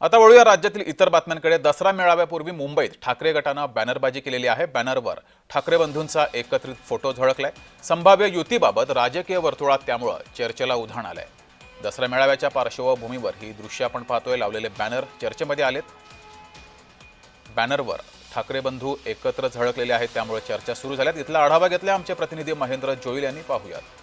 आता वळूया राज्यातील इतर बातम्यांकडे। दसरा मेळाव्यापूर्वी मुंबईत ठाकरे गटानं बॅनरबाजी केलेली आहे। बॅनरवर ठाकरे बंधूंचा एकत्रित फोटो झळकलाय। संभाव्य युतीबाबत राजकीय वर्तुळात त्यामुळे चर्चेला उधाण आलंय। दसरा मेळाव्याच्या पार्श्वभूमीवर ही दृश्य आपण पाहतोय। लावलेले बॅनर चर्चेमध्ये आलेत। बॅनरवर ठाकरे बंधू एकत्र झळकलेले आहेत, त्यामुळे चर्चा सुरू झाल्यात। इथला आढावा घेतला आमचे प्रतिनिधी महेंद्र जोईल यांनी। पाहूयात।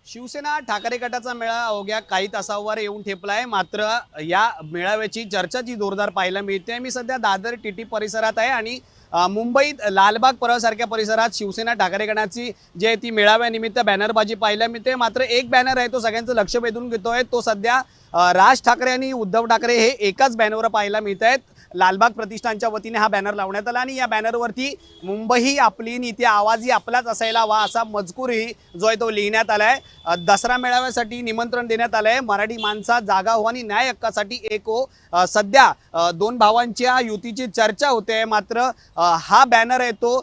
शिवसेना ठाकरे गटाचा मेळा अवघ्या काही तासांवर येऊन ठेपलाय। मात्र या मेळाव्याची चर्चा जी जोरदार पाहायला मिळते। मी सध्या दादर टीटी परिसरात आहे आणि मुंबईत लालबाग परळसारख्या परिसरात शिवसेना ठाकरे गटाची जी आहे ती मेळाव्यानिमित्त बॅनरबाजी पाहायला मिळते। मात्र एक बॅनर आहे तो सगळ्यांचं लक्ष वेधून घेतोय। तो सध्या राज ठाकरे आणि उद्धव ठाकरे हे एकाच बॅनरवर पाहायला मिळत आहेत। लालबाग प्रतिष्ठानच्या वतीने हा बॅनर लावण्यात आला आणि या बॅनरवरती मुंबई ही आपली नीती, आवाज ही आपलाच असायला हवा असा मजकूरही जो आहे तो लिहिण्यात आलाय। दसरा मेळाव्यासाठी निमंत्रण देण्यात आलंय। मराठी माणसा जागा हो आणि न्याय हक्कासाठी एक हो। सध्या दोन भावांच्या युतीची चर्चा होते। मात्र हा बॅनर आहे तो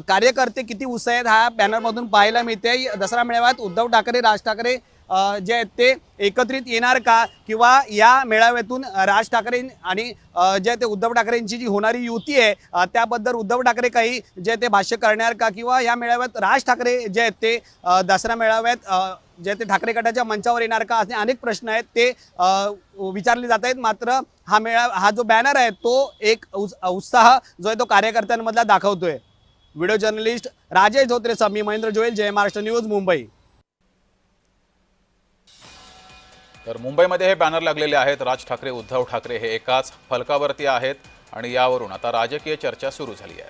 कार्यकर्ते किती उत्साहित हा बॅनरमधून पाहायला मिळते। दसरा मेळाव्यात उद्धव ठाकरे, राज ठाकरे जे आहेत ते एकत्रित येणार का, किंवा या मेळाव्यातून राज ठाकरे आणि जे ते उद्धव ठाकरेंची जी होणारी युती आहे त्याबद्दल उद्धव ठाकरे काही जे ते भाष्य करणार का, किंवा या मेळाव्यात राज ठाकरे जे आहेत ते दसरा मेळाव्यात जे ते ठाकरे गटाच्या मंचावर येणार का, असे अनेक प्रश्न आहेत ते विचारले जात आहेत। मात्र हा जो बॅनर आहे तो एक उत्साह जो आहे तो कार्यकर्त्यांमधला दाखवतोय। व्हिडिओ जर्नलिस्ट राजेश धोत्रेसह मी महेंद्र जोईल, जय महाराष्ट्र न्यूज, मुंबई। तर मुंबईमध्ये हे बॅनर लागलेले आहेत। राज ठाकरे, उद्धव ठाकरे हे एकाच फलकावरती आहेत आणि यावरून आता राजकीय चर्चा सुरू झाली आहे।